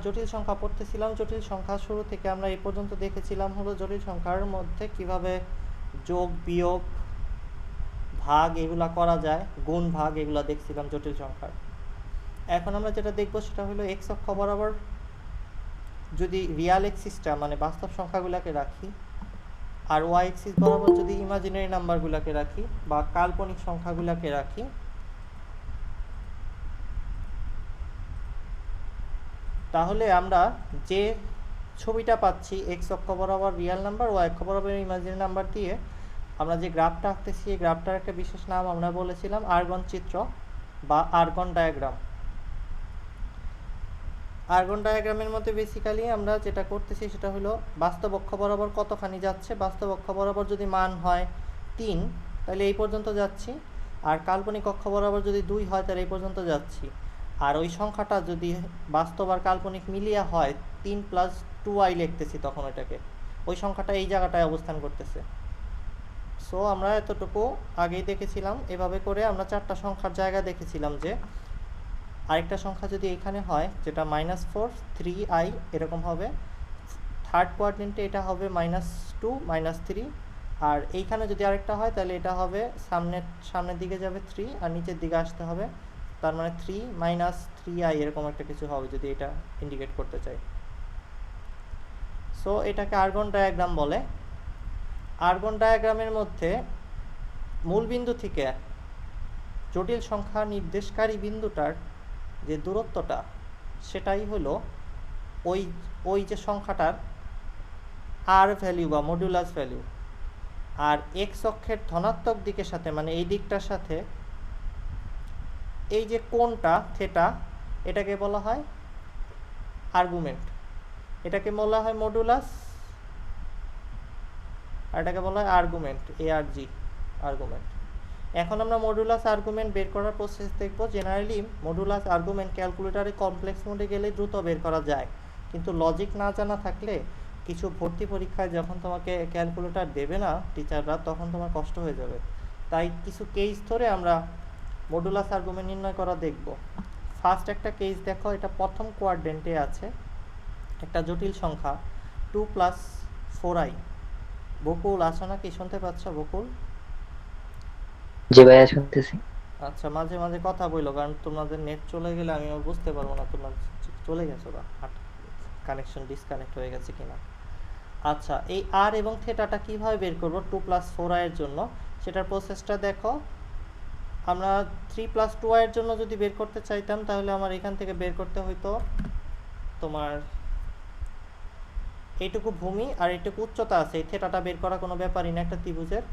জটিল সংখ্যা পড়তেছিলাম। জটিল সংখ্যা শুরু থেকে আমরা এই পর্যন্ত দেখেছিলাম হলো জটিল সংখ্যার মধ্যে কিভাবে যোগ বিয়োগ ভাগ এগুলা করা যায়, গুণ ভাগ এগুলা দেখছিলাম জটিল সংখ্যার। এখন আমরা যেটা দেখব সেটা হলো এক্স অক্ষ বরাবর যদি রিয়াল এক্সিসটা মানে বাস্তব সংখ্যাগুলোকে রাখি, আর ওয়াই এক্সিস বরাবর যদি ইমাজিনারি নাম্বারগুলোকে রাখি বা কাল্পনিক সংখ্যাগুলোকে রাখি, তাহলে আমরা যে ছবিটা পাচ্ছি এক্স অক্ষ বরাবর রিয়াল নাম্বার, ওয়াই অক্ষ বরাবর ইমাজিনারি নাম্বার দিয়ে আমরা যে গ্রাফটা আঁকতেছি, এই গ্রাফটার একটা বিশেষ নাম আমরা বলেছিলাম আর্গন চিত্র বা আর্গন ডায়াগ্রাম। আর্গন ডায়াগ্রামের মধ্যে বেসিক্যালি আমরা যেটা করতেছি সেটা হলো বাস্তব অক্ষ বরাবর কতখানি যাচ্ছে, বাস্তব অক্ষ বরাবর যদি মান হয় 3 তাহলে এই পর্যন্ত যাচ্ছি, আর কাল্পনিক অক্ষ বরাবর যদি 2 হয় তাহলে এই পর্যন্ত যাচ্ছি। আর ওই সংখ্যাটা যদি বাস্তব আর কাল্পনিক মিলিয়ে হয় 3 + 2i লিখতেছি, তখন ওইটাকে ওই সংখ্যাটা এই জায়গাটায় অবস্থান করতেছে। সো আমরা এতটুকু আগেই দেখেছিলাম। এভাবে করে আমরা 4টা সংখ্যার জায়গা দেখেছিলাম যে আরেকটা সংখ্যা যদি এখানে হয় যেটা -4 3i এরকম হবে, থার্ড কোয়াড্রেন্টে এটা হবে -2 -3, আর এইখানে যদি আরেকটা হয় তাহলে এটা হবে সামনের দিকে যাবে 3 আর নিচের দিকে আসতে হবে, তার মানে 3 - 3i এরকম একটা কিছু হবে যদি এটা ইন্ডিকেট করতে চাই। সো এটাকে আর্গন ডায়াগ্রাম বলে। আর্গন ডায়াগ্রামের মধ্যে মূল বিন্দু থেকে জটিল সংখ্যা নির্দেশকারী বিন্দুটার যে দূরত্বটা সেটাই হলো ওই যে সংখ্যাটার আর ভ্যালু বা মডুলাস ভ্যালু। আর এক্স অক্ষের ধনাত্মক দিকের সাথে মানে এই দিকটার সাথে এই যে কোণটা থেটা, এটাকে বলা হয় আর্গুমেন্ট, এটাকে বলা হয় মডুলাস, আর এটাকে বলা হয় আর্গুমেন্ট, ARG আর্গুমেন্ট। এখন আমরা মডুলাস আর্গুমেন্ট বের করার প্রসেস দেখব। জেনারেলি মডুলাস আর্গুমেন্ট ক্যালকুলেটরে কমপ্লেক্স মোডে গেলে দ্রুত বের করা যায়, কিন্তু লজিক না জানা থাকলে কিছু ভর্তি পরীক্ষায় যখন তোমাকে ক্যালকুলেটর দেবে না টিচাররা, তখন তোমার কষ্ট হয়ে যাবে। তাই কিছু কেস ধরে আমরা মডুলাস আর্গুমেন্ট নির্ণয় করা দেখব। ফার্স্ট একটা কেস দেখো, এটা প্রথম কোয়াড্রেন্টে আছে একটা জটিল সংখ্যা 2 + 4i। বকুল আছো নাকি? শুনতে পাচ্ছ বকুল? জি ভাইয়া শুনতেছি। আচ্ছা, মাঝে মাঝে কথা বইলো, কারণ তোমাদের নেট চলে গেলে আমি বুঝতে পারবো না তোমরা চলে গেছো বা কানেকশন ডিসকানেক্ট হয়ে গেছে কিনা। আচ্ছা, এই আর এবং থেটাটা কিভাবে বের করব 2 + 4i এর জন্য, সেটার প্রসেসটা দেখো। আমরা 3 + 2i এর জন্য যদি বের করতে চাইতাম তাহলে আমার এখান থেকে বের করতে হইতো তোমার এইটুকু ভূমি আর এইটুকু উচ্চতা আছে। এই থেটাটা বের করা কোনো ব্যাপারই না। একটা ত্রিভুজের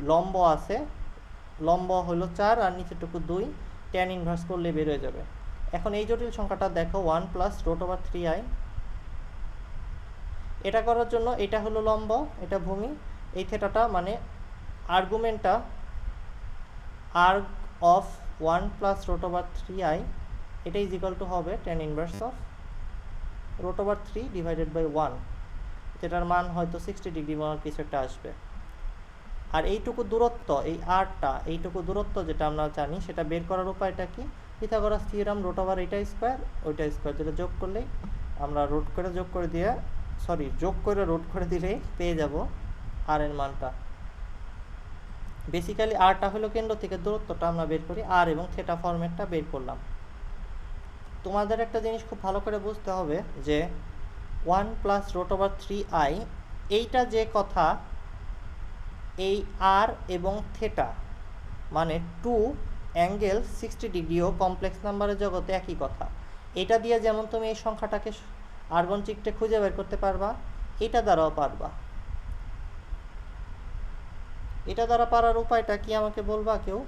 লম্ব আছে, লম্ব হলো 4 আর নিচেরটুকু 2, tan ইনভার্স করলে বের হয়ে যাবে। এখন এই জটিল সংখ্যাটা দেখো 1 + √3i। এটা করার জন্য এটা হলো লম্ব, এটা ভূমি, এই থেটাটা মানে আর্গুমেন্টটা arg of 1 + √3i, এটা ইজ ইকুয়াল টু হবে tan ইনভার্স অফ √3 / 1, যেটার মান হয়তো 60 ডিগ্রি বা কিছু একটা আসবে। আর এইটুকু দূরত্ব, এই আরটা, এইটুকু দূরত্ব যেটা আমরা জানি সেটা বের করার উপায়টা কি? পিথাগোরাস থিওরাম √এটা স্কোয়ার ওইটা স্কোয়ার, যেটা যোগ করলেই আমরা রুট করে যোগ করে রুট করে দিলেই পেয়ে যাব আর এর মানটা। বেসিক্যালি আরটা হলো কেন্দ্র থেকে দূরত্বটা আমরা বের করি, আর এবং থেটা ফরম্যাটটা বের করলাম। তোমাদের একটা জিনিস খুব ভালো করে বুঝতে হবে যে 1 + √3i এইটা যে কথা, এই আর এবং থেটা মানে 2 অ্যাঙ্গেল 60 ডিগ্রিও কমপ্লেক্স নাম্বারের জগতে একই কথা। এটা দিয়ে যেমন তুমি এই সংখ্যাটাকে আর্গন চিত্রে খুঁজে বের করতে পারবা, এটা দ্বারাও পারবা। এটা দ্বারা পারার উপায়টা কি আমাকে বলবা কেউ?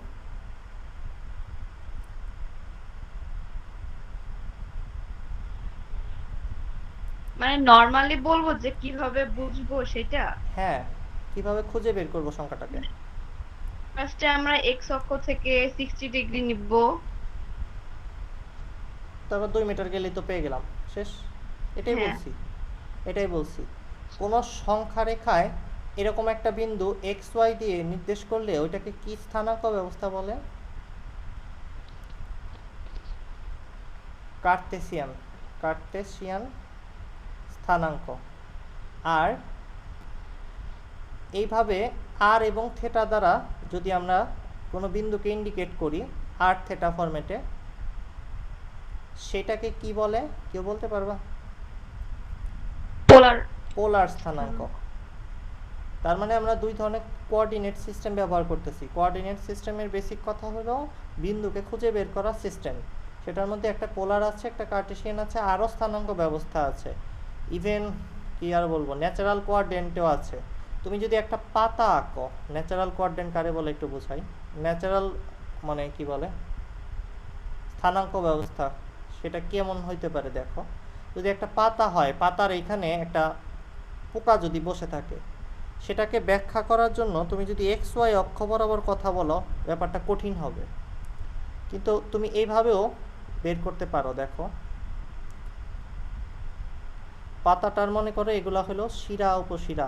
মানে নরমালি বলবো যে কিভাবে বুঝবো সেটা? হ্যাঁ, কিভাবে খুঁজে বের করবো সংখ্যাটাকে? ফার্স্টে আমরা এক্স অক্ষ থেকে 60 ডিগ্রি নিব, তারপর 2 মিটার গেলেই তো পেয়ে গেলাম, শেষ। এটাই হ্যাঁ বলছি কোনো সংখ্যা রেখায় এরকম একটা বিন্দু এক্স ওয়াই দিয়ে নির্দেশ করলে ওইটাকে কি স্থানাঙ্ক ব্যবস্থা বলে? কার্তেসিয়ান। কার্টেসিয়ান স্থানাঙ্ক। আর এইভাবে আর এবং থেটা দ্বারা যদি আমরা কোনো বিন্দুকে ইন্ডিকেট করি আর থেটা ফরম্যাটে, সেটাকে কি বলে কেউ বলতে পারবা? পোলার। পোলার স্থানাঙ্ক। তার মানে আমরা দুই ধরনের কোঅর্ডিনেট সিস্টেম ব্যবহার করতেছি। কোঅর্ডিনেট সিস্টেমের বেসিক কথা হলো বিন্দুকে খুঁজে বের করার সিস্টেম। সেটার মধ্যে একটা পোলার আছে, একটা কার্টেসিয়ান আছে, আরও স্থানাঙ্ক ব্যবস্থা আছে, ইভেন কি আর বলবো ন্যাচারাল কোঅর্ডিনেটও আছে। তুমি যদি একটা পাতা আঁকো, ন্যাচারাল কোঅর্ডিনেট কারে বলে একটু বোঝাই। ন্যাচারাল মানে কি বলে স্থানাঙ্ক ব্যবস্থা, সেটা কেমন হইতে পারে দেখো। যদি একটা পাতা হয়, পাতার এখানে একটা পোকা যদি বসে থাকে, সেটাকে ব্যাখ্যা করার জন্য তুমি যদি এক্স ওয়াই অক্ষ বরাবর কথা বলো, ব্যাপারটা কঠিন হবে। কিন্তু তুমি এইভাবেও বের করতে পারো। দেখো পাতাটার মনে করো এগুলা হলো শিরা উপশিরা,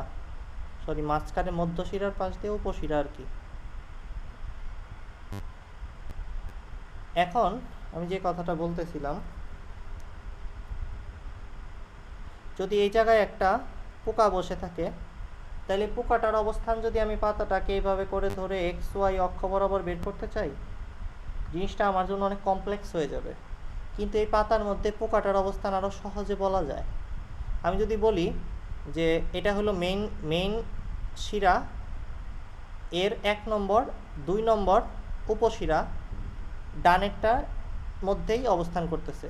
সরি মাঝখানে মধ্য শিরার পাশ দিয়ে উপশিরা আর কি। এখন আমি যে কথাটা বলতেছিলাম, যদি এই জায়গায় একটা পোকা বসে থাকে, তাহলে পোকাটার অবস্থান যদি আমি পাতাটাকে এইভাবে করে ধরে এক্স ওয়াই অক্ষ বরাবর বের করতে চাই, জিনিসটা আমার জন্য অনেক কমপ্লেক্স হয়ে যাবে। কিন্তু এই পাতার মধ্যে পোকাটার অবস্থান আরও সহজে বলা যায়। আমি যদি বলি যে এটা হলো মেইন শিরা, এর 1 নম্বর 2 নম্বর উপশিরা ডানেরটার মধ্যেই অবস্থান করতেছে।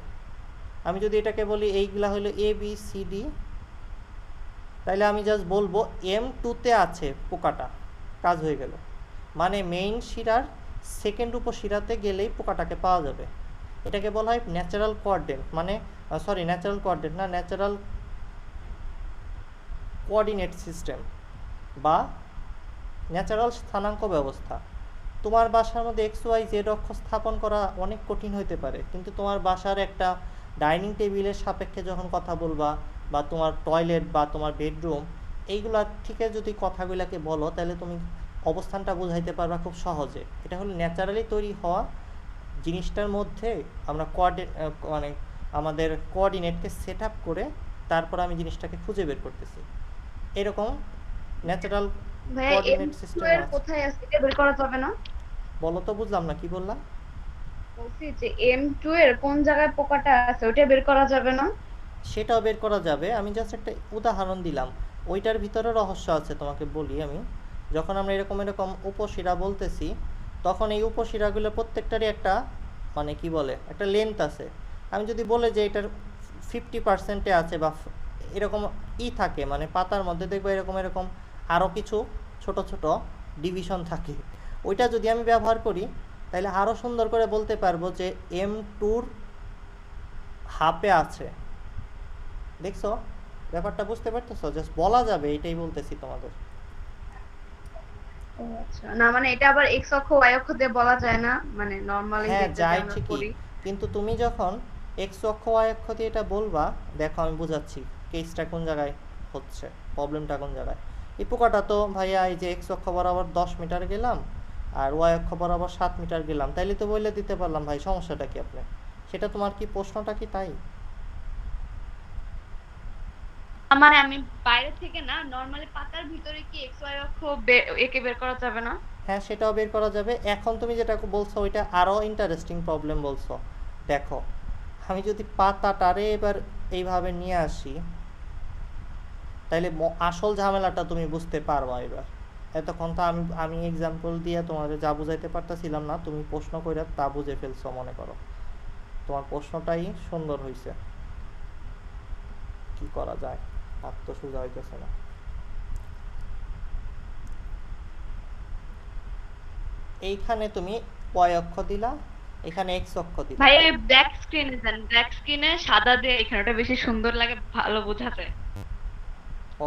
আমি যদি এটাকে বলি এইগুলা হলো এ বি সি ডি, তাইলে আমি জাস্ট বলবো M2-তে আছে পোকাটা, কাজ হয়ে গেল। মানে মেইন শিরার সেকেন্ড উপশিরাতে গেলেই পোকাটাকে পাওয়া যাবে। এটাকে বলা হয় ন্যাচারাল কোঅর্ডিনেট, মানে সরি ন্যাচারাল কোঅর্ডিনেট না, ন্যাচারাল কোঅর্ডিনেট সিস্টেম বা ন্যাচারাল স্থানাঙ্ক ব্যবস্থা। তোমার বাসার মধ্যে এক্স ওয়াই জেড অক্ষ স্থাপন করা অনেক কঠিন হইতে পারে, কিন্তু তোমার বাসার একটা ডাইনিং টেবিলের সাপেক্ষে যখন কথা বলবা, বা তোমার টয়লেট বা তোমার বেডরুম, এইগুলা থেকে যদি কথাগুলোকে বলো, তাহলে তুমি অবস্থানটা বুঝাইতে পারবা খুব সহজে। এটা হলো ন্যাচারালি তৈরি হওয়া জিনিসটার মধ্যে আমরা মানে আমাদের কোঅর্ডিনেটকে সেট আপ করে তারপর আমি জিনিসটাকে খুঁজে বের করতেছি। এরকম ন্যাচারাল ভাইয়া কোঅর্ডিনেট M2 সিস্টেম এর আছে। কোথায় আছে এটা বের করা যাবে না? বলো তো, বুঝলাম না কি বললাম। বলছি যে M2 এর কোন জায়গায় পোকাটা আছে ওটা বের করা যাবে না? সেটাও বের করা যাবে, আমি জাস্ট একটা উদাহরণ দিলাম। ওইটার ভিতরে রহস্য আছে, তোমাকে বলি আমি। যখন আমরা এরকম উপশিরা বলতেছি, তখন এই উপশিরাগুলো প্রত্যেকটারই একটা মানে কি বলে একটা লেন্থ আছে। আমি যদি বলে যে এটার 50%-এ আছে বা এরকম থাকে, মানে পাতার মধ্যে দেখবো এরকম আরও কিছু ছোট ছোট ডিভিশন থাকে, ওইটা যদি আমি ব্যবহার করি, তাহলে আরও সুন্দর করে বলতে পারবো যে M2-র হাফে আছে। দেখছো ব্যাপারটা, বুঝতে পারতেছো? জাস্ট বলা যাবে, এটাই বলতেছি তোমাদের। ও আচ্ছা, না মানে এটা আবার এক্স অক্ষ ওয়াই অক্ষ দিয়ে বলা যায় না, মানে নরমালি হ্যাঁ যেটা যাই আমরা ঠিকই, করি। কিন্তু তুমি যখন এক্স অক্ষ ওয়াই অক্ষ দিয়ে এটা বলবা, দেখো আমি বুঝাচ্ছি কেসটা কোন জায়গায় হচ্ছে, প্রবলেমটা কোন জায়গায়। এই পোকাটা তো ভাইয়া এই যে এক্স অক্ষ বরাবর 10 মিটার গেলাম আর ওয়াই অক্ষ বরাবর 7 মিটার গেলাম, তাইলে তো বলে দিতে পারলাম ভাই সমস্যাটা কি আপনি। সেটা তোমার কি প্রশ্নটা কি তাই? মানে আমি বাইরে থেকে না, নরমালি পাতার ভিতরে কি এক্স ওয়াই অক্ষ একে বের করা যাবে না? হ্যাঁ সেটাও বের করা যাবে। এখন তুমি যেটা বলছো ওইটা আরও ইন্টারেস্টিং প্রবলেম বলছো। দেখো আমি যদি পাতাটারে এবার এইভাবে নিয়ে আসি, তাইলে আসল ঝামেলাটা তুমি বুঝতে পারবা এবার। এতক্ষণ তো আমি এক্সাম্পল দিয়ে তোমাদের যা বুঝাইতে পারতেছিলাম না, তুমি প্রশ্ন কইরা তা বুঝে ফেলছো মনে করো। তোমার প্রশ্নটাই সুন্দর হইছে। কি করা যায়, আর তো সোজা হইতেছে না। এইখানে তুমি ওয়াই অক্ষ দিলা, এখানে এক্স অক্ষ দিলা। ভাই এই ব্ল্যাক স্ক্রিনে যান, ব্ল্যাক স্ক্রিনে সাদা দিয়ে এখানেটা বেশি সুন্দর লাগে, ভালো বোঝা যায়।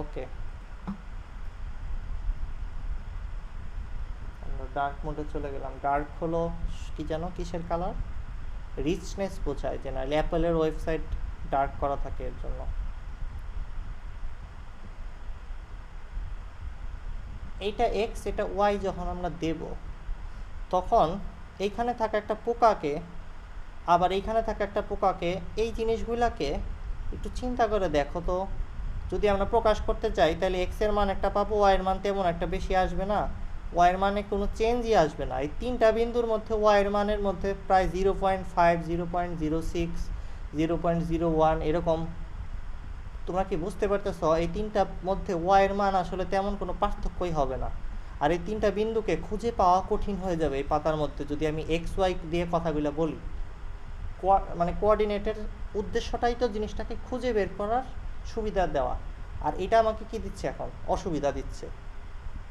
ওকে, আমরা ডার্ক মোডে চলে গেলাম। ডার্ক হলো কি জানো কিসের কালার? রিচনেস বোঝায়, যে না অ্যাপলের ওয়েবসাইট ডার্ক করা থাকে এর জন্য। এইটা এক্স, এটা ওয়াই যখন আমরা দেব, তখন এইখানে থাকা একটা পোকাকে আবার এইখানে থাকা একটা পোকাকে, এই জিনিসগুলাকে একটু চিন্তা করে দেখো তো, যদি আমরা প্রকাশ করতে চাই তাহলে এক্স এর মান একটা পাবো, ওয়াই এর মান তেমন একটা বেশি আসবে না, ওয়াই এর মানে কোনো চেঞ্জই আসবে না। এই তিনটা বিন্দুর মধ্যে ওয়াই এর মানের মধ্যে প্রায় 0.5, 0.06, 0.01 এরকম, তোমরা কি বুঝতে পারতেছ? এই তিনটার মধ্যে ওয়াই এর মান আসলে তেমন কোনো পার্থক্যই হবে না। আর এই তিনটা বিন্দুকে খুঁজে পাওয়া কঠিন হয়ে যাবে এই পাতার মধ্যে, যদি আমি এক্স ওয়াই দিয়ে কথাগুলো বলি। মানে কোঅর্ডিনেটের উদ্দেশ্যটাই তো জিনিসটাকে খুঁজে বের করার সুবিধা দেওয়া, আর এটা আমাকে কি দিচ্ছে এখন? অসুবিধা দিচ্ছে।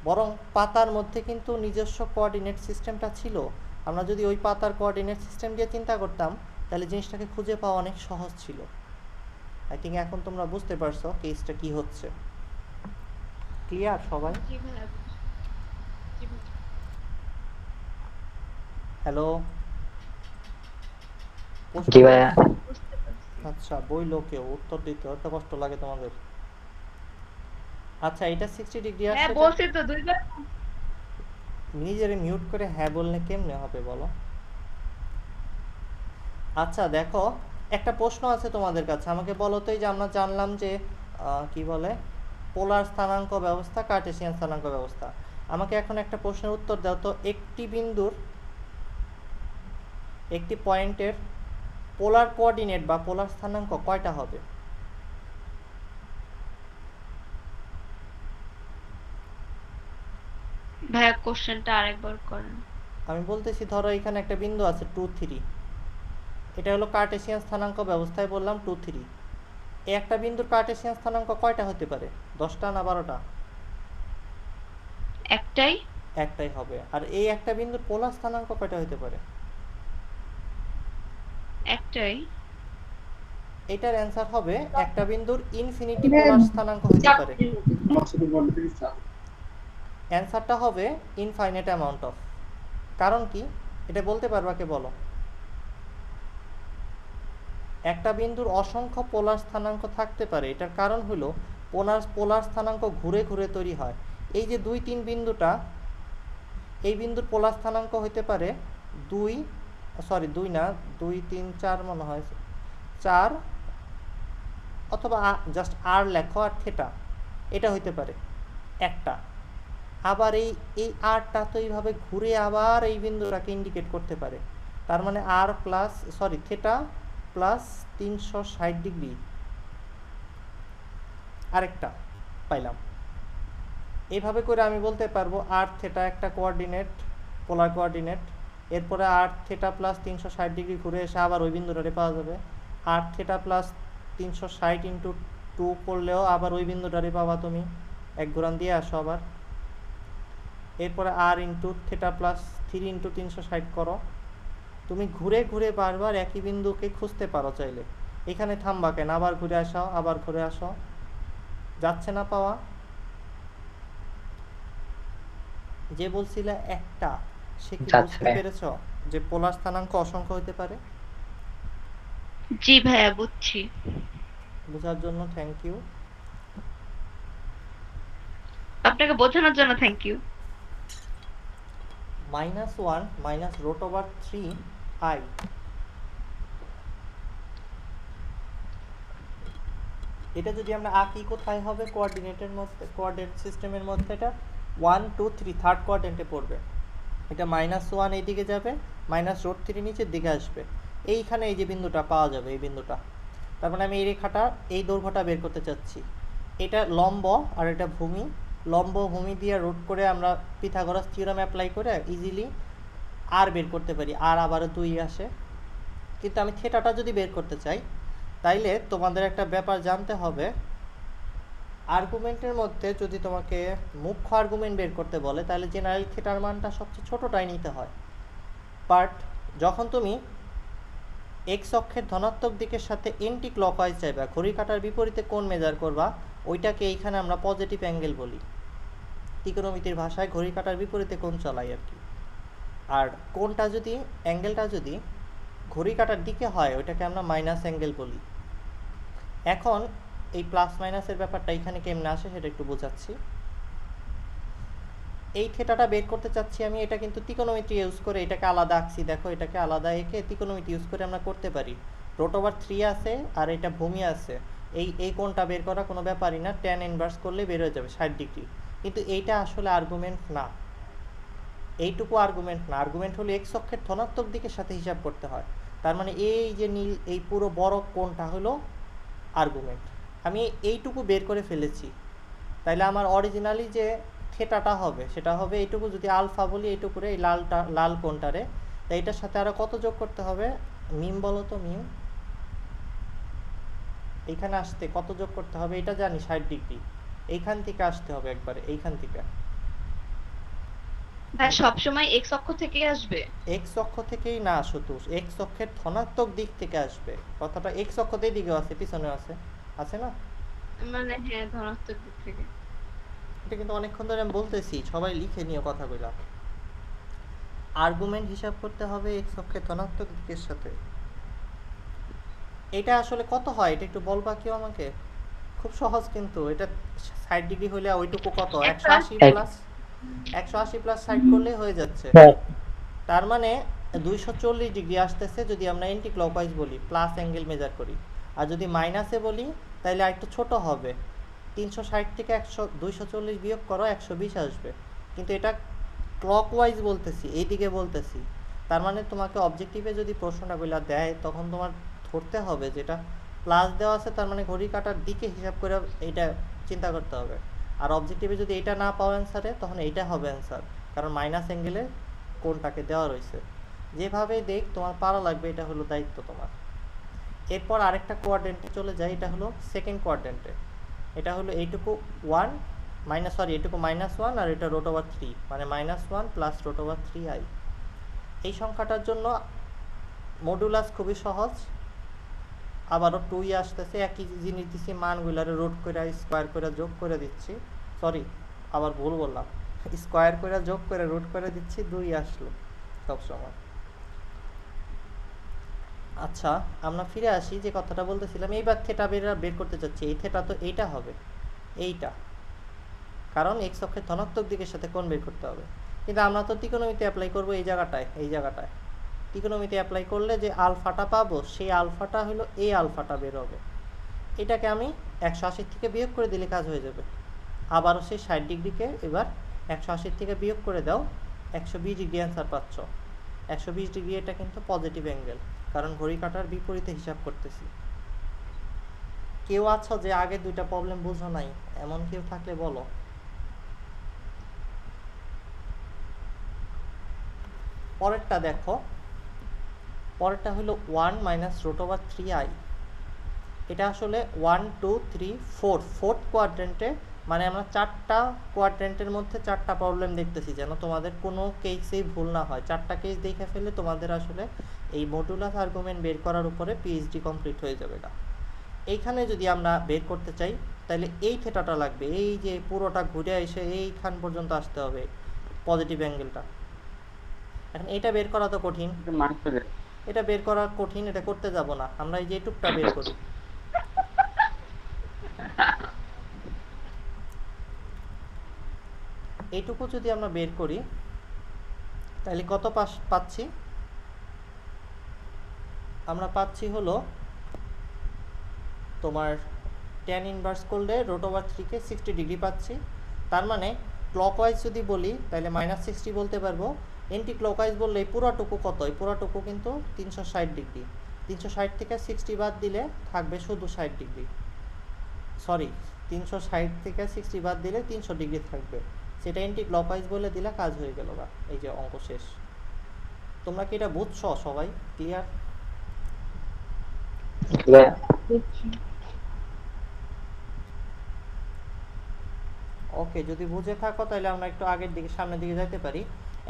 বরং পাতার মধ্যে কিন্তু নিজস্ব কোঅর্ডিনেট সিস্টেমটা ছিল, আমরা যদি ওই পাতার কোঅর্ডিনেট সিস্টেম দিয়ে চিন্তা করতাম তাহলে জিনিসটাকে খুঁজে পাওয়া অনেক সহজ ছিল। আই থিঙ্ক এখন তোমরা বুঝতে পারছো কেসটা কি হচ্ছে। ক্লিয়ার সবাই? জি ভাইয়া, জি ভাইয়া। হ্যালো, জি ভাইয়া। বুঝতে পারছি। আচ্ছা, বইলো কেউ উত্তর দিতে এত কষ্ট লাগে তোমাদের? আচ্ছা, এটা 60 ডিগ্রি হ্যাঁ আসছে, বলছি তো 2 বার। নিজেরে মিউট করে হ্যাঁ বললে কেমনে হবে বলো? আচ্ছা দেখো, একটা প্রশ্ন আছে তোমাদের কাছে, আমাকে বলো তো, এই যে আমরা জানলাম যে কি বলে পোলার স্থানাঙ্ক ব্যবস্থা, কার্টেসিয়ান স্থানাঙ্ক ব্যবস্থা, আমাকে এখন একটা প্রশ্নের উত্তর দাও তো, একটি বিন্দুর, একটি পয়েন্টের পোলার কোঅর্ডিনেট বা পোলার স্থানাঙ্ক কয়টা হবে? ভাইয়া কোশ্চেনটা আরেকবার করেন। আমি বলতেছি, ধরো এখানে একটা বিন্দু আছে 2, 3, এটা হলো কার্টেসিয়ান স্থানাঙ্ক ব্যবস্থায় বললাম 2, 3। এই একটা বিন্দুর কার্টেসিয়ান স্থানাঙ্ক কয়টা হতে পারে? 10টা না 12টা? একটাই। একটাই হবে। আর এই একটা বিন্দুর পোলার স্থানাঙ্ক কয়টা হতে পারে? একটাই। এটার অ্যান্সার হবে, একটা বিন্দুর ইনফিনিটি পোলার স্থানাঙ্ক হতে পারে। অ্যান্সারটা হবে ইনফাইনাইট অ্যামাউন্ট অফ। কারণ কি এটা বলতে পারবা কে বলো? একটা বিন্দুর অসংখ্য পোলার স্থানাঙ্ক থাকতে পারে, এটার কারণ হলো পোলার স্থানাঙ্ক ঘুরে ঘুরে তৈরি হয়। এই যে 2, 3 বিন্দুটা, এই বিন্দুর পোলার স্থানাঙ্ক হতে পারে 2 না, 2, 3, 4 মনে হয়, 4, অথবা জাস্ট আর লেখো আর থেটা, এটা হইতে পারে একটা। আবার এই আরটা তো এইভাবে ঘুরে আবার এই বিন্দুটাকে ইন্ডিকেট করতে পারে, তার মানে আর প্লাস থেটা প্লাস 360 ডিগ্রি আরেকটা পাইলাম। এইভাবে করে আমি বলতে পারবো আর থেটা একটা কোঅর্ডিনেট, পোলার কোঅর্ডিনেট, এরপরে আর থেটা প্লাস 360 ডিগ্রি ঘুরে এসে আবার ওই বিন্দুটারে পাওয়া যাবে। আর থেটা প্লাস 360 ইন্টু 2 করলেও আবার ওই বিন্দুটারে পাবা তুমি, এক ঘুরান দিয়ে আসো আবার। এরপরে আর ইন্টু থেটা প্লাস 3 ইন্টু 360 করো, তুমি ঘুরে ঘুরে বারবার একই বিন্দুকে খুঁজতে পারো চাইলে। এখানে থামবা কেন? আবার ঘুরে আসো, আবার ঘুরে আসো, যাচ্ছে না পাওয়া? যে বলছিলে একটা, সে কি বুঝতে পেরেছ যে পোলার স্থানাঙ্ক অসংখ্য হতে পারে? জি ভাইয়া বুঝছি। বোঝার জন্য থ্যাংক ইউ। আপনাকে বোঝানোর জন্য থ্যাংক ইউ। -1 মাইনাস √3i, এটা যদি আমরা আঁকি কোথায় হবে? কোঅর্ডিনেটের মধ্যে, কোঅর্ডিনেট সিস্টেমের মধ্যে এটা 1, 2, 3 থার্ড কোয়াড্রেন্টে পড়বে। এটা -1 এইদিকে যাবে, -√3 নিচের দিকে আসবে, এইখানে এই যে বিন্দুটা পাওয়া যাবে, এই বিন্দুটা। তার মানে আমি এই রেখাটা, এই দৈর্ঘ্যটা বের করতে চাচ্ছি। এটা লম্ব আর এটা ভূমি, লম্ব ভূমি দিয়ে রুট করে আমরা পিথাগোরাস থিওরেম অ্যাপ্লাই করে ইজিলি আর বের করতে পারি, আর আবারও 2 আসে। কিন্তু আমি থেটাটা যদি বের করতে চাই, তাইলে তোমাদের একটা ব্যাপার জানতে হবে, আর্গুমেন্টের মধ্যে যদি তোমাকে মুখ্য আর্গুমেন্ট বের করতে বলে তাহলে জেনারেল থিটার মানটা সবচেয়ে ছোটটাই নিতে হয়। বাট যখন তুমি এক্স অক্ষের ধনাত্মক দিকের সাথে এন্টি ক্লকওয়াইজ যাইবা, ঘড়ি কাঁটার বিপরীতে কোণ মেজার করবা, ওইটাকে এইখানে আমরা পজিটিভ অ্যাঙ্গেল বলি। ত্রিকোণমিতির ভাষায় ঘড়ি কাঁটার বিপরীতে কোণ চলাই আর কি। আর কোণটা যদি, অ্যাঙ্গেলটা যদি ঘড়ি কাঁটার দিকে হয়, ওইটাকে আমরা মাইনাস অ্যাঙ্গেল বলি। এখন এই প্লাস মাইনাসের ব্যাপারটা এখানে কেমনে আসে সেটা একটু বোঝাচ্ছি। এই থেটাটা বের করতে চাচ্ছি আমি, এটা কিন্তু ত্রিকোণমিতি ইউজ করে এটাকে আলাদা আঁকছি, দেখো এটাকে আলাদা এঁকে ত্রিকোণমিতি ইউজ করে আমরা করতে পারি। √3 আছে আর এটা ভূমি আছে, এই কোণটা বের করা কোনো ব্যাপারই না, tan ইনভার্স করলে বের হয়ে যাবে 60 ডিগ্রি। কিন্তু এইটা আসলে আর্গুমেন্ট না, এইটুকু আর্গুমেন্ট না, আর্গুমেন্ট হলো এক্স অক্ষের ধনাত্মক দিকের সাথে হিসাব করতে হয়। তার মানে এই যে নীল এই পুরো বড় কোণটা হলো আর্গুমেন্ট। আমি এইটুকু বের করে ফেলেছি, তাইলে আমার অরিজিনালি যে থেটাটা হবে সেটা হবে এইটুকু, যদি আলফা বলি এইটুকুরে, এই লাল কোণটারে, তাই এটার সাথে আরো কত যোগ করতে হবে? মিম বলো তো, মিম এইখানে আসতে কত যোগ করতে হবে? এটা জানি 60 ডিগ্রি, এইখান থেকে আসতে হবে একবারে, এইখান থেকে। ভাই সবসময় এক্স অক্ষ থেকে আসবে? এক্স অক্ষ থেকেই না, শুধু এক্স অক্ষের ধনাত্মক দিক থেকে আসবে। কথাটা এক্স অক্ষতে দিকেও আছে, পিছনে আছে, আছে না? মানে হ্যাঁ, ধনাত্মক দিক থেকে। এটা কিন্তু অনেকক্ষণ ধরে আমি বলতেছি, সবাই লিখে নিও কথাগুলা। আর্গুমেন্ট হিসাব করতে হবে এক্স অক্ষের ধনাত্মক দিকের সাথে। এটা আসলে কত হয় এটা একটু বলবা কেউ আমাকে? খুব সহজ কিন্তু, এটা 60 ডিগ্রি হলে ওইটুকু কত? 180 প্লাস 180 প্লাস 60 করলে হয়ে যাচ্ছে। তার মানে 240 ডিগ্রি আসতেছে যদি আমরা এন্টি ক্লকওয়াইজ বলি, প্লাস অ্যাঙ্গেল মেজার করি। আর যদি মাইনাসে বলি তাহলে আরেকটু ছোট হবে, 360 থেকে 240 বিয়োগ করো, 120 আসবে। কিন্তু এটা ক্লকওয়াইজ বলতেছি, এইদিকে বলতেছি। তার মানে তোমাকে অবজেক্টিভে যদি প্রশ্নটা বলে দেয় তখন তোমার ধরতে হবে যেটা প্লাস দেওয়া আছে, তার মানে ঘড়ি কাটার দিকে হিসাব করে এইটা চিন্তা করতে হবে। আর অবজেক্টিভে যদি এটা না পাও অ্যান্সারে, তখন এইটা হবে অ্যান্সার, কারণ মাইনাস অ্যাঙ্গেলে কোনটাকে দেওয়া রয়েছে। যেভাবেই দেখ তোমার পারা লাগবে, এটা হলো দায়িত্ব তোমার। এরপর আরেকটা কোয়াড্রেন্টে চলে যায়, এটা হলো সেকেন্ড কোয়াড্রেন্টে। এটা হলো এইটুকু 1 এইটুকু -1 আর এটা √3, মানে -1 প্লাস √3i। এই সংখ্যাটার জন্য মডুলাস খুবই সহজ, আবারও 2ই আসতেছে, একই জিনিস দিচ্ছি, মানগুলারে রুট করে স্কোয়ার করে যোগ করে দিচ্ছি, সরি আবার ভুল বললাম, স্কোয়ার করে যোগ করে রুট করে দিচ্ছি, 2ই আসলো সবসময়। আচ্ছা, আমরা ফিরে আসি যে কথাটা বলতেছিলাম। এইবার থেটা বের করতে চাচ্ছি, এই থেটা তো এইটা হবে, এইটা, কারণ এক্স অক্ষের ধনাত্মক দিকের সাথে কোণ বের করতে হবে। কিন্তু আমরা তো ত্রিকোণমিতি অ্যাপ্লাই করবো এই জায়গাটায়, ত্রিকোণমিতি অ্যাপ্লাই করলে যে আলফাটা পাবো সেই আলফাটা হলো এই আলফাটা বের হবে। এটাকে আমি 180 থেকে বিয়োগ করে দিলে কাজ হয়ে যাবে। আবারও সেই 60 ডিগ্রিকে এবার 180 থেকে বিয়োগ করে দাও, 120 ডিগ্রি অ্যান্সার পাচ্ছ। 120 ডিগ্রি এটা কিন্তু পজিটিভ অ্যাঙ্গেল, কারণ ঘড়ি কাটার বিপরীতে হিসাব করতেছি। কেউ আছো যে আগে দুইটা প্রবলেম বুঝো নাই, এমন কেউ থাকলে বলো। পরেরটা দেখো, পরেরটা হলো 1 √3i। এটা আসলে 1 2 3 4 ফোর্থ কোয়াড্রেন্টে, মানে আমরা 4টা কোয়াড্রেন্টের মধ্যে 4টা প্রবলেম দেখতেছি, যেন তোমাদের কোনো কেসেই ভুল না হয়। 4টা কেস দেখে ফেললে তোমাদের আসলে এই মডুলাস আর্গুমেন্ট বের করার উপরে পিএইচডি কমপ্লিট হয়ে যাবে। না, এইখানে যদি আমরা বের করতে চাই তাহলে এই থেটাটা লাগবে, এই যে পুরোটা ঘুরে এসে এইখান পর্যন্ত আসতে হবে পজিটিভ অ্যাঙ্গেলটা। এখন এটা বের করা তো কঠিন, এটা বের করা কঠিন, এটা করতে যাব না, আমরা এই যে টুকটা বের করি। এইটুকু যদি আমরা বের করি তাহলে কত পাচ্ছি? আমরা পাচ্ছি হলো তোমার tan ইনভার্স করলে √3 কে 60 ডিগ্রি পাচ্ছি। তার মানে ক্লকওয়াইজ যদি বলি তাহলে -60 বলতে পারবো, এন্টি ক্লকওয়াইজ বললে এই পুরাটুকু কত? এই পুরাটুকু কিন্তু 360 ডিগ্রি। 360 থেকে 60 বাদ দিলে থাকবে শুধু 60 ডিগ্রি, সরি 360 থেকে 60 বাদ দিলে 300 ডিগ্রি থাকবে, সেটা এন্টি ক্লকওয়াইজ বলে দিলে কাজ হয়ে গেল। বা এই যে অঙ্ক শেষ। তোমরা কি এটা বুঝছো সবাই? ক্লিয়ার? ওকে, যদি বুঝে থাকো তাহলে আমরা একটু আগের দিকে সামনের দিকে যাইতে পারি।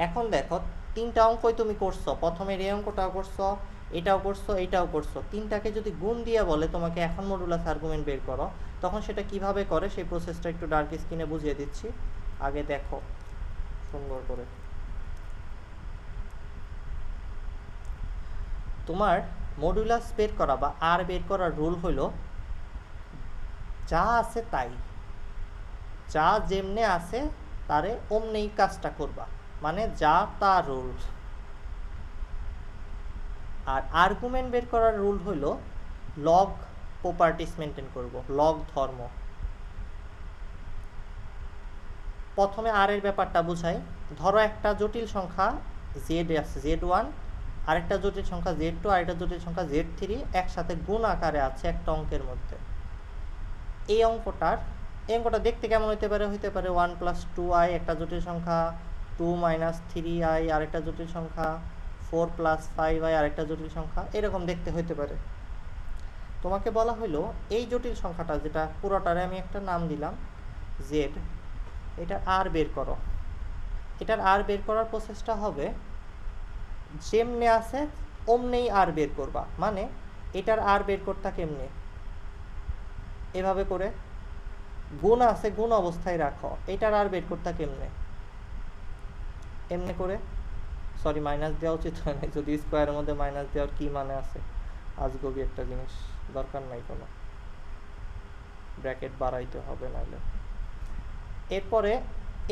এখন দেখো, 3টা অঙ্কই তুমি করছো, প্রথমের এই অঙ্কটাও করছো, এটাও করছো, এইটাও করছো। 3টাকে যদি গুণ দিয়ে বলে তোমাকে এখন মডুলাস আর্গুমেন্ট বের করো, তখন সেটা কিভাবে করে সেই প্রসেসটা একটু ডার্ক স্ক্রিনে বুঝিয়ে দিচ্ছি, আগে দেখো সুন্দর করে। তোমার মডুলাস বের করা বা আর বের করার রুল হলো যা আছে তাই, যা যেমনে আছে তারে অমনি কাজটা করবা, মানে যা তা রুল। আর আর্গুমেন্ট বের করার রুল হলো লগ প্রপার্টিস মেনটেন করব, লগ ধর্ম। প্রথমে আর এর ব্যাপারটা বুঝাই। ধরো একটা জটিল সংখ্যা জেড আছে, Z1, আরেকটা জটিল সংখ্যা Z2, আরেকটা জটিল সংখ্যা Z3 একসাথে গুণ আকারে আছে একটা অঙ্কের মধ্যে। এই অঙ্কটা দেখতে কেমন হইতে পারে? 1 + 2i একটা জটিল সংখ্যা, 2 - 3i আরেকটা জটিল সংখ্যা, 4 + 5i আরেকটা জটিল সংখ্যা, এরকম দেখতে হইতে পারে। তোমাকে বলা হলো এই জটিল সংখ্যাটা, যেটা পুরোটারে আমি একটা নাম দিলাম z, এটা আর বের করো। এটার আর বের করার প্রসেসটা হবে যেমনে আছে অমনেই আর বের করবা, মানে এটার আর বের করতে কেমনে, এভাবে করে গুণ আছে গুণ অবস্থায় রাখো। এটার আর বের করতে কেমনে, এমনি করে, সরি মাইনাস দেওয়া উচিত হয় না, যদি স্কোয়ারের মধ্যে মাইনাস দেওয়ার কি মানে আছে, আজগবি একটা জিনিস, দরকার নাই কোনো, ব্র্যাকেট বাড়াইতে হবে নাহলে। এরপরে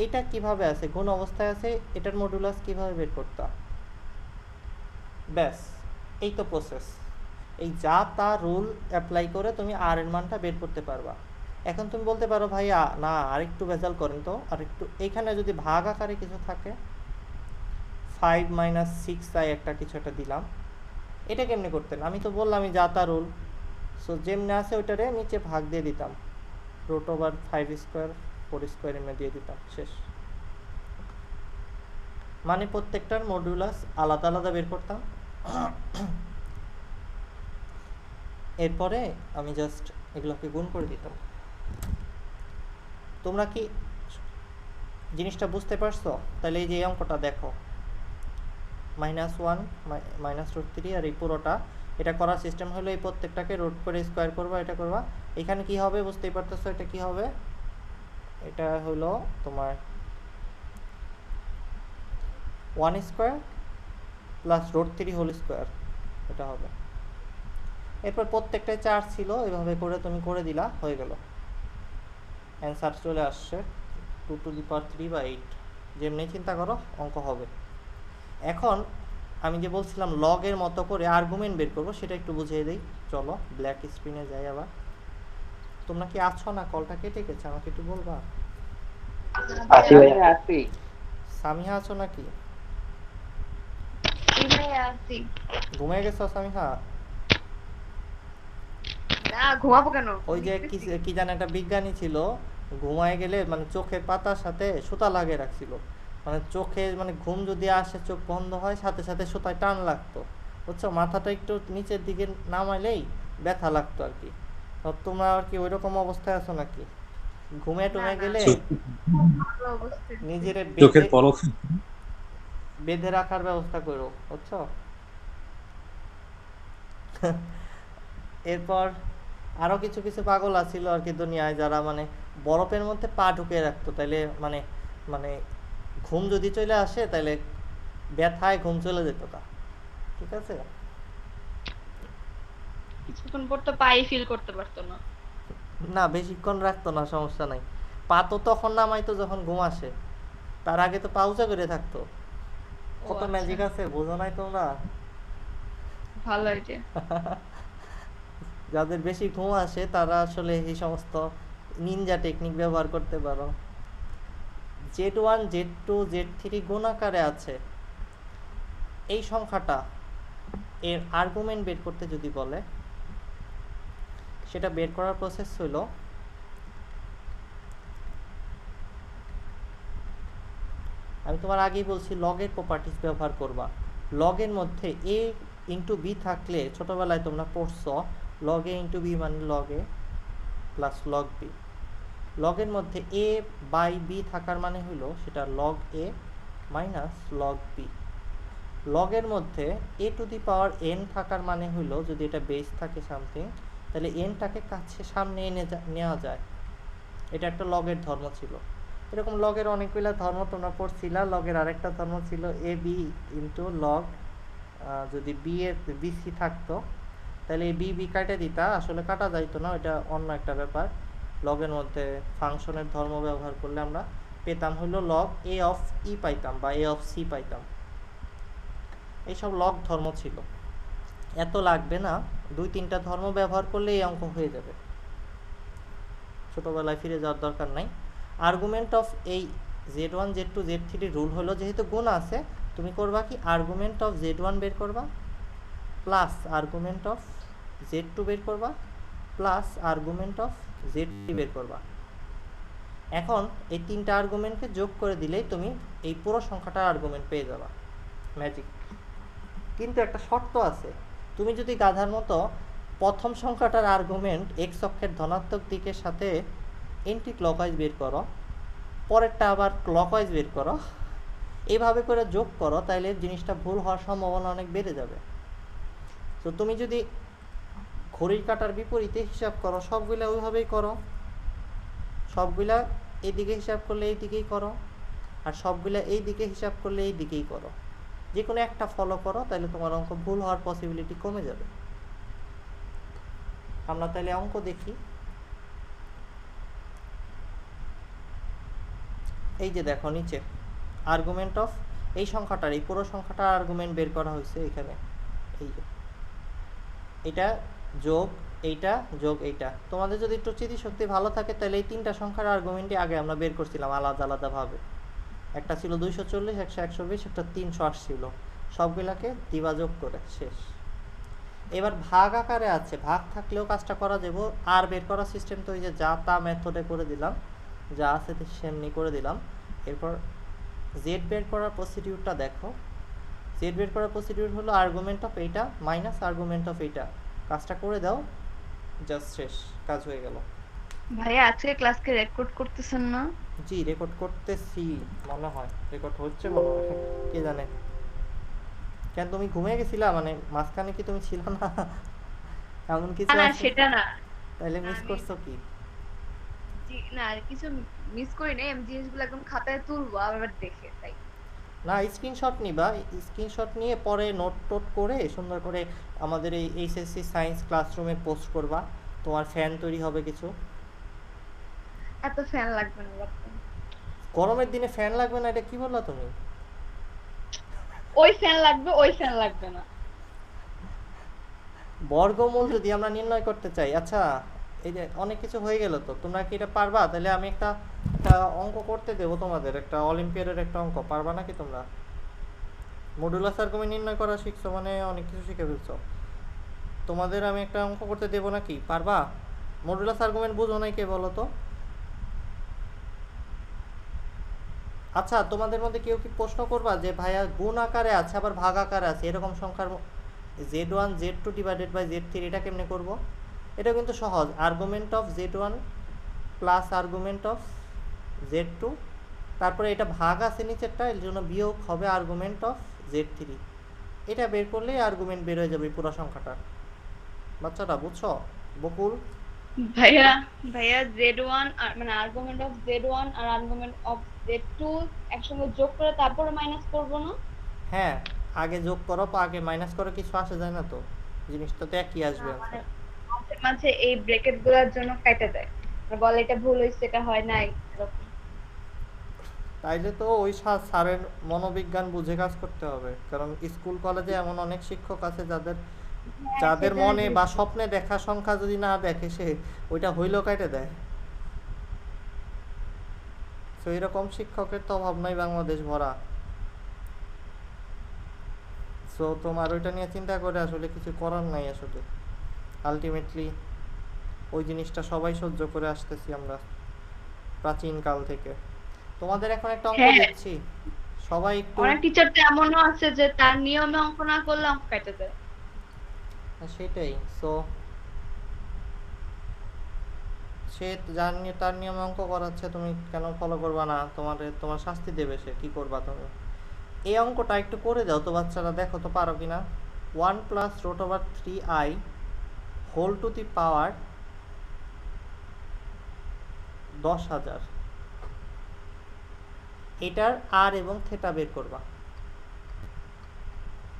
এটা কিভাবে আছে, গুণ অবস্থায় আছে, এটার মডুলাস কিভাবে বের করতে, ব্যাস এই তো প্রসেস। এই যা তা রুল অ্যাপ্লাই করে তুমি আর এর মানটা বের করতে পারবা। এখন তুমি বলতে পারো ভাইয়া না আরেকটু ভেজাল করেন তো, আরেকটু এইখানে যদি ভাগ আকারে কিছু থাকে, 5 - 6i একটা কিছু একটা দিলাম, এটা কেমনে করতেন? আমি তো বললামই যা তা রুল, সো যেমনি আছে ওইটারে নিচে ভাগ দিয়ে দিতাম, √5² 4² এমনি দিয়ে দিতাম, শেষ। মানে প্রত্যেকটার মডুলাস আলাদা আলাদা বের করতাম। এরপরে আমি জাস্ট এগুলোকে গুণ করে দিতাম। তোমরা কি জিনিসটা বুঝতে পারছো? তাহলে এই যে অঙ্কটা দেখো, -1 -√3 আর এই পুরোটা, এটা করার সিস্টেম হলো এই প্রত্যেকটাকে রুট করে স্কোয়ার করবা, এটা করবা। এখানে কি হবে বুঝতেই পারতেছো, এটা কি হবে, এটা হলো তোমার 1² + √3² এটা হবে। এরপর প্রত্যেকটাই 4 ছিল, এভাবে করে তুমি করে দিলা, হয়ে গেল, অ্যান্সার চলে আসছে 2⁻3/8। যেমনি চিন্তা করো অঙ্ক হবে। এখন আমি যে বলছিলাম লগের মতো করে আর্গুমেন্ট বের করবো, সেটা একটু বুঝিয়ে দিই। চলো ব্ল্যাক স্ক্রিনে যাই আবার। তোমরা কি আছো না? কলটা কেটে গেছে, আমাকে একটু বলবা। আছি ভাইয়া, আছি। সামিহা আছো নাকি? ঘুমিয়ে গেছো সামিহা? না ঘুমাবো কেন? ওই যে কি জানে একটা বিজ্ঞানী ছিল, ঘুমায় গেলে মানে চোখের পাতার সাথে সুতা লাগিয়ে রাখছিল, মানে চোখে মানে ঘুম যদি আসে চোখ বন্ধ হয় সাথে সাথে সুতায় টান লাগতো, বুঝছো? মাথাটা একটু নিচের দিকে নামাইলেই ব্যথা লাগতো আর কি। তো তোমরা আর কি ওইরকম অবস্থায় আছো নাকি? ঘুমে টুমে গেলে নিজের বেঁধে রাখার ব্যবস্থা করো, বুঝছো? এরপর আরো কিছু কিছু পাগল আছিল আর কি দুনিয়ায়, যারা মানে বরফের মধ্যে পা ঢুকিয়ে রাখতো, তাইলে মানে মানে ঘুম যদি চলে আসে তাইলে ব্যথায় ঘুম চলে যেত তা, ঠিক আছে? কিছুক্ষণ পর তো পাই ফিল করতে পারতো না। না বেশিক্ষণ রাখতো না, সমস্যা নাই। পা তো তখন নামাইতো যখন ঘুম আসে, তার আগে তো পাউজা করে থাকতো। কত ম্যাজিক আছে, বোঝো নাই তোমরা? ভালো আইডিয়া। যাদের বেশি ঘুম আসে তারা আসলে এই সমস্ত নিনজা টেকনিক ব্যবহার করতে পারো। Z1 Z2 Z3 গুণ আকারে আছে এই সংখ্যাটা, এর আর্গুমেন্ট বের করতে যদি বলে, সেটা বের করার প্রসেস হলো আমি তোমার আগেই বলছি লগের প্রপার্টিস ব্যবহার করবা। লগের মধ্যে a ইন্টু বি থাকলে, ছোটবেলায় তোমরা পড়ছো লগ এ ইন্টু বি মানে লগ এ প্লাস লগ বি। লগের মধ্যে a বাই বি থাকার মানে হলো সেটা লগ এ মাইনাস লগ বি। লগের মধ্যে a⁴n থাকার মানে হলো যদি এটা বেস থাকে সামথিং, তাহলে এনটাকে কাছে সামনে এনে নেওয়া যায়। এটা একটা লগের ধর্ম ছিল। এরকম লগের অনেকগুলো ধর্ম তোমরা পড়ছিলা। লগের আরেকটা ধর্ম ছিল এ বি ইন্টু লগ, যদি বি এর বিসি থাকতো তাহলে এই বি কাটে দিতা, আসলে কাটা যাইতো না, এটা অন্য একটা ব্যাপার। লগের মধ্যে ফাংশনের ধর্ম ব্যবহার করলে আমরা পেতাম হলো লগ এ অফ ই পাইতাম বা এ অফ সি পাইতাম। এইসব লগ ধর্ম ছিল, এত লাগবে না, 2-3টা ধর্ম ব্যবহার করলে এই অঙ্ক হয়ে যাবে, ছোটোবেলায় ফিরে যাওয়ার দরকার নাই। আর্গুমেন্ট অফ এই Z1 Z2 Z3 রুল হলো যেহেতু গুণ আছে, তুমি করবা কি আর্গুমেন্ট অফ Z1 বের করবা প্লাস আর্গুমেন্ট অফ Z2 বের করবা প্লাস আর্গুমেন্ট অফ Z3 বের করবা। এখন এই 3টা আর্গুমেন্টকে যোগ করে দিলেই তুমি এই পুরো সংখ্যাটার আর্গুমেন্ট পেয়ে যাবা, ম্যাজিক। কিন্তু একটা শর্ত আছে, তুমি যদি গাধার মতো প্রথম সংখ্যাটার আর্গুমেন্ট এক্স অক্ষের ধনাত্মক দিকের সাথে এন্টি ক্লকওয়াইজ বের করো, পরেরটা আবার ক্লকওয়াইজ বের করো, এইভাবে করে যোগ করো, তাইলে জিনিসটা ভুল হওয়ার সম্ভাবনা অনেক বেড়ে যাবে। তো তুমি যদি ঘড়ির কাঁটার বিপরীতে হিসাব করো, সবগুলা ওইভাবেই করো, সবগুলা এই দিকে হিসাব করলে এই দিকেই করো, আর সবগুলা এই দিকে হিসাব করলে এই দিকেই করো, যে কোনো একটা ফলো করো, তাহলে তোমার অঙ্ক ভুল হওয়ার পসিবিলিটি কমে যাবে। আমরা তাহলে অঙ্ক দেখি। এই যে দেখো নিচে আর্গুমেন্ট অফ এই সংখ্যাটার, এই পুরো সংখ্যাটার আর্গুমেন্ট বের করা হয়েছে এখানে, এই যে এটা যোগ এইটা যোগ এইটা। তোমাদের যদি একটু স্মৃতিশক্তি ভালো থাকে তাহলে এই 3টা সংখ্যার আর্গুমেন্টই আগে আমরা বের করছিলাম আলাদা আলাদাভাবে। একটা ছিল 240, একটা 120, একটা 380 ছিল, সবগুলাকে দিবাযোগ করে শেষ। এবার ভাগ আকারে আছে, ভাগ থাকলেও কাজটা করা যাবে। আর বের করার সিস্টেম তো ওই যে যা তা মেথডে করে দিলাম, যা আছে সেমনি করে দিলাম। এরপর জেড বের করার প্রসিডিউরটা দেখো। জেড বের করার প্রসিডিউর হলো আর্গুমেন্ট অফ এইটা মাইনাস আর্গুমেন্ট অফ এইটা, কাজটা করে দাও, জাস্ট শেষ, কাজ হয়ে গেল। ভাইয়া আজকে ক্লাসকে রেকর্ড করতেছেন না? জি রেকর্ড করতেছি, মনে হয় রেকর্ড হচ্ছে, মনে হয়, কে জানে। কেন তুমি ঘুমিয়ে গেছিলা, মানে মাঝখানে কি তুমি ছিল না এমন কিছু না আছে? সেটা না, তাহলে মিস আমি করছো কি? না কিছু মিস করি নাই, আমি জিনিসগুলো একদম খাতায় তুলবো আবার দেখে, তাই। না স্ক্রিনশট নিবা, স্ক্রিনশট নিয়ে পরে নোট টোট করে সুন্দর করে আমাদের এই এইচএসসি সায়েন্স ক্লাসরুমে পোস্ট করবা, তোমার ফ্যান তৈরি হবে কিছু। এত ফ্যান লাগবে না বাবা। গরমের দিনে ফ্যান লাগবে না, এটা কি বললা তুমি? ওই ফ্যান লাগবে, ওই ফ্যান লাগবে না। বর্গমূল যদি আমরা নির্ণয় করতে চাই, আচ্ছা এই যে অনেক কিছু হয়ে গেল, তো তোমরা কি এটা পারবা? তাহলে আমি একটা অঙ্ক করতে দেবো তোমাদের, একটা অলিম্পিয়াডের একটা অঙ্ক, পারবা নাকি তোমরা? মডুলাস আর্গুমেন্ট নির্ণয় করা শিখছো মানে অনেক কিছু শিখে ফেলছো। তোমাদের আমি একটা অঙ্ক করতে দেবো নাকি, পারবা? মডুলাস আর্গুমেন্ট বুঝো নাই কে বলো তো? আচ্ছা তোমাদের মধ্যে কেউ কি প্রশ্ন করবা যে ভাইয়া গুণ আকারে আছে আবার ভাগ আকারে আছে, এরকম সংখ্যার Z1 Z2 divided by Z3 এটা কেমনে করব? এটা কিন্তু সহজ, argument of Z1 plus argument of Z2, তারপরে এটা ভাগ আছে নিচেরটা, এর জন্য বিয়োগ হবে আর্গুমেন্ট অফ Z3, এটা বের করলেই আর্গুমেন্ট বের হয়ে যাবে পুরো সংখ্যাটা। বাচ্চাটা বুঝছো? বকুল ভাইয়া ভাইয়া Z1 মানে আর্গুমেন্ট অফ Z1 আর আর্গুমেন্ট অফ Z2 একসঙ্গে যোগ করে তারপরে মাইনাস করব না? হ্যাঁ, আগে যোগ করো, আগে মাইনাস করো, কিছু আসে যায় না তো, জিনিসটা তো একই আসবে। মানে মাঝে মাঝে এই ব্র্যাকেট গুলোর জন্য কেটে দেয়, বলে এটা ভুল হয়েছে, এটা হয় নাই, এরকম। তাইলে তো ওই স্যারের মনোবিজ্ঞান বুঝে কাজ করতে হবে, কারণ স্কুল কলেজে এমন অনেক শিক্ষক আছে যাদের হ্যাঁ, যাদের সেটাই মনে বা বুঝছি। স্বপ্নে দেখা সংখ্যা যদি না দেখে সে ওইটা হইলেও কেটে দেয়। তো এরকম শিক্ষকের তো অভাব নাই, বাংলাদেশ ভরা। সো তোমার ওইটা নিয়ে চিন্তা করে আসলে কিছু করার নাই, আসলে আলটিমেটলি ওই জিনিসটা সবাই সহ্য করে আসতেছি আমরা প্রাচীন কাল থেকে। তোমাদের এখন একটা অঙ্ক হ্যাঁ, দিচ্ছি, সবাই একটু। অনেক টিচার তো এমনও আছে যে তার নিয়মে অঙ্ক না করলে অঙ্ক কেটে দেয়। সেটাই, সো সে যার নিয়ে তার নিয়মে অঙ্ক করাচ্ছে, তুমি কেন ফলো করবা না? তোমার শাস্তি দেবে সে, কি করবা তুমি? এই অঙ্কটা একটু করে দাও তো বাচ্চারা, দেখো তো পারো কিনা। 1 plus root over 3i whole to the power 10,000, এটার আর এবং থেটা বের করবা।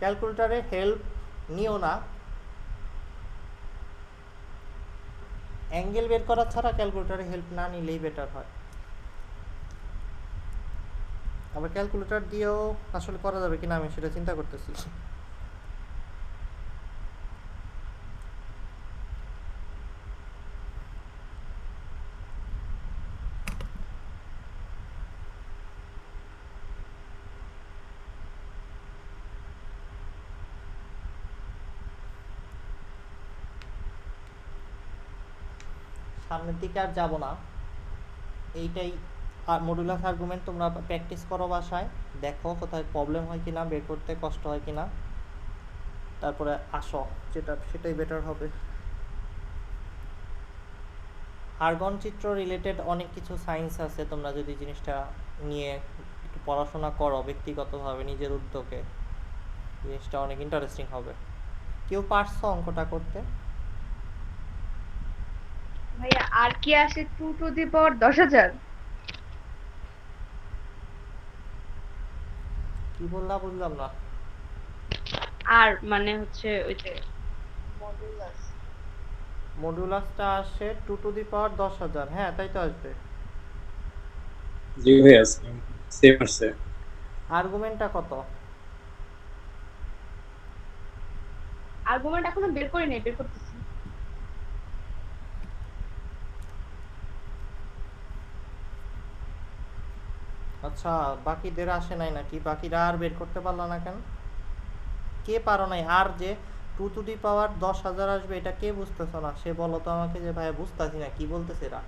ক্যালকুলেটারের হেল্প নিও না, অ্যাঙ্গেল বের করা ছাড়া ক্যালকুলেটারের হেল্প না নিলেই বেটার হয়। আবার ক্যালকুলেটর দিয়েও আসলে করা যাবে কিনা আমি সেটা চিন্তা করতেছি। সামনের দিকে আর যাব না, এইটাই মডুলাস আর্গুমেন্ট। তোমরা প্র্যাকটিস করো বাসায়, দেখো কোথায় প্রবলেম হয় কিনা, বের করতে কষ্ট হয় কিনা, তারপরে আসো, সেটাই বেটার হবে। আর্গন চিত্র রিলেটেড অনেক কিছু সায়েন্স আছে, তোমরা যদি জিনিসটা নিয়ে একটু পড়াশোনা করো ব্যক্তিগতভাবে নিজের উদ্যোগে, জিনিসটা অনেক ইন্টারেস্টিং হবে। কেউ পারছো অঙ্কটা করতে? ভাইয়া আর কি আসে 2 টু দি পাওয়ার 10,000? কি বললা বুঝলাম না। আর মানে হচ্ছে ওই যে মডুলাস। মডুলাসটা আসে 2 টু দি পাওয়ার 10,000, হ্যাঁ তাই তো আসবে। জি ভাইয়া সেম আসছে। আর্গুমেন্টটা কত? আর্গুমেন্ট এখনো বের করি নাই, বের করতেছি। আচ্ছা, বাকিদের আসে নাই নাকি? বাকিরা আর বের করতে পারলো না কেন? কে পারো নাই? আর যে 2 টু দি পাওয়ার 10,000 আসবে এটা কে বুঝতেছো না? সে বলো তো আমাকে যে ভাই বুঝতেছি না কি বলতেছে এরা।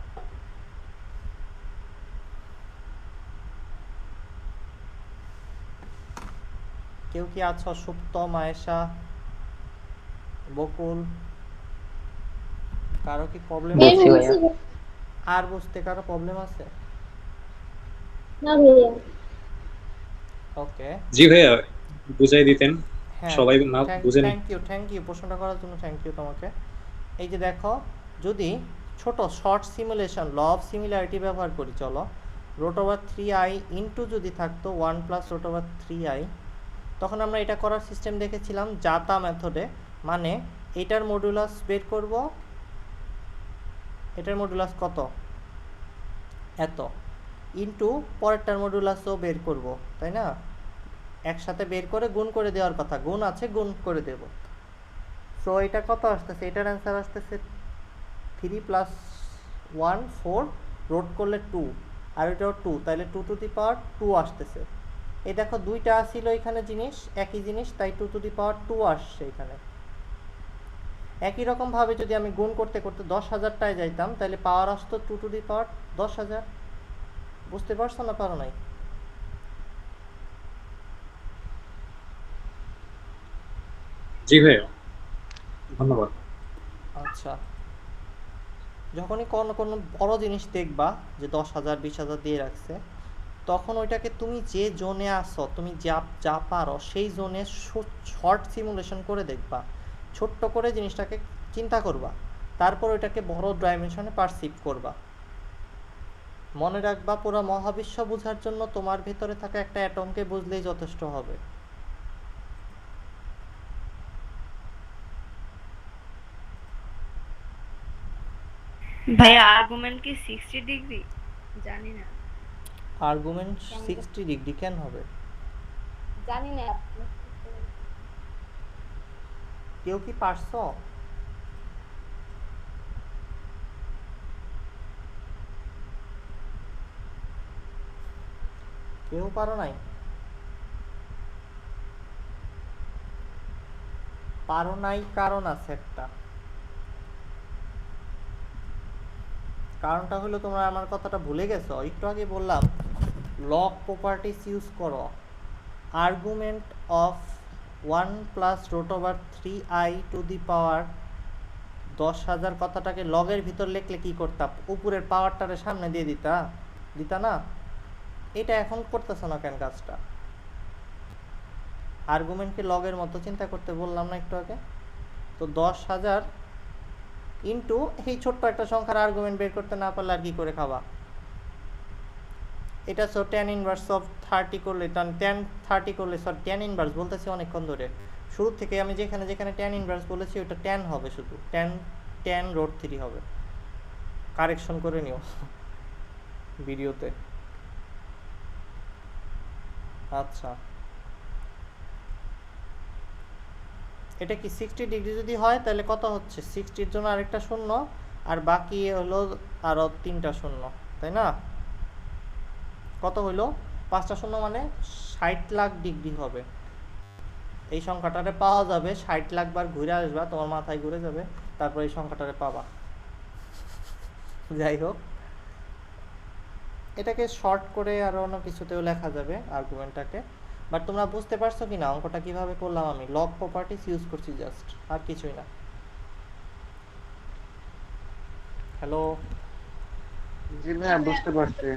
কেউ কি আছো? সুপ্ত, মায়েশা, বকুল, কারো কি প্রবলেম বুঝছি আছে? ভাইয়া। আর বুঝতে কারো প্রবলেম আছে? না ভাইয়া। ওকে, জি ভাইয়া বুঝাই দিতেন, হ্যাঁ সবাই না বুঝে নি। থ্যাংক ইউ প্রশ্নটা করার জন্য, থ্যাংক ইউ তোমাকে। এই যে দেখো, যদি ছোট short simulation law of similarity ব্যবহার করি, চলো √3i ইন্টু যদি থাকতো 1 প্লাস √3i, তখন আমরা এটা করার সিস্টেম দেখেছিলাম জাতা মেথডে। মানে এটার মডুলাস বের করব, এটার মডুলাস কত, এত, ইন্টু পরেরটার মডুলাসও বের করব, তাই না? একসাথে বের করে গুণ করে দেওয়ার কথা, গুণ আছে গুণ করে দেব। সো এটা কত আসতেছে? এটার অ্যান্সার আসতেছে 3 প্লাস 1 4, রোড করলে 2, আর এটাও 2, তাহলে 2 টু দি পাওয়ার 2 আসতেছে। এই দেখো দুইটা আসছিল এখানে জিনিস, একই জিনিস, তাই 2 টু দি পাওয়ার 2 আসছে এখানে। একই রকমভাবে যদি আমি গুণ করতে করতে 10,000টায় যাইতাম, তাহলে পাওয়ার আসতো 2 টু দি পাওয়ার 10,000। বুঝতে পারছো না পারো নাই? জি ভাইয়া ধন্যবাদ। আচ্ছা, যখনই কোনো কোনো বড় জিনিস দেখবা যে 10,000 20,000 দিয়ে রাখছে, তখন ওইটাকে তুমি যে জোনে আসো, তুমি যা যা পারো সেই জোনে শর্ট সিমুলেশন করে দেখবা, ছোট্ট করে জিনিসটাকে চিন্তা করবা, তারপর ওইটাকে বড় ডাইমেনশনে পারসিভ করবা। মনে রাখবা, পুরো মহাবিশ্ব বোঝার জন্য তোমার ভিতরে থাকা একটা অ্যাটমকে বুঝলেই যথেষ্ট হবে। ভাইয়া আর্গুমেন্ট কি 60 ডিগ্রি? জানি না, আর্গুমেন্ট 60 ডিগ্রি কেন হবে? জানি না। কেউ কি পারছো? কেউ পারো নাই? পারো নাই কারণ আছে একটা। কারণটা হলো তোমরা আমার কথাটা ভুলে গেছো। একটু আগে বললাম লগ প্রপার্টিস ইউজ করো। Argument of 1 plus √3i to the power 10,000 কথাটাকে লগের ভিতর লিখলে কি করতাম? উপরের পাওয়ারটারে সামনে দিয়ে দিতা না? এটা এখন করতেছ না কেন কাজটা? আর্গুমেন্টকে লগের মতো চিন্তা করতে বললাম না একটু আগে? তো 10,000 ইন্টু এই ছোট্ট একটা সংখ্যার আর্গুমেন্ট বের করতে না পারলে আর কি করে খাবা? এটা সো tan ইনভার্স অফ 30 করলে, tan 30 করলে, সরি tan ইনভার্স বলতেছি অনেকক্ষণ ধরে, শুরু থেকে আমি যেখানে যেখানে tan ইনভার্স বলেছি ওটা tan হবে, শুধু tan √3 হবে। কারেকশন করে নিও ভিডিওতে। আচ্ছা, এটা কি 60 ডিগ্রি যদি হয় তাহলে কত হচ্ছে? 60 এর জন্য আরেকটা শূন্য, আর বাকি হলো আরো 3টা শূন্য, তাই না? কত হইলো? 5টা শূন্য মানে 60 লাখ ডিগ্রি হবে। এই সংখ্যাটারে পাওয়া যাবে, 60 লাখ বার ঘুরে আসবা, তোমার মাথায় ঘুরে যাবে, তারপর এই সংখ্যাটারে পাবা। যাই হোক, এটাকে শর্ট করে আরো অন্য কিছুতেও লেখা যাবে আর্গুমেন্টটাকে, বাট তোমরা বুঝতে পারছো কিনা অঙ্কটা কিভাবে করলাম? আমি লগ প্রপার্টিজ ইউজ করছি জাস্ট, আর কিছুই না। হ্যালো, জি ভাইয়া বুঝতে পারছি।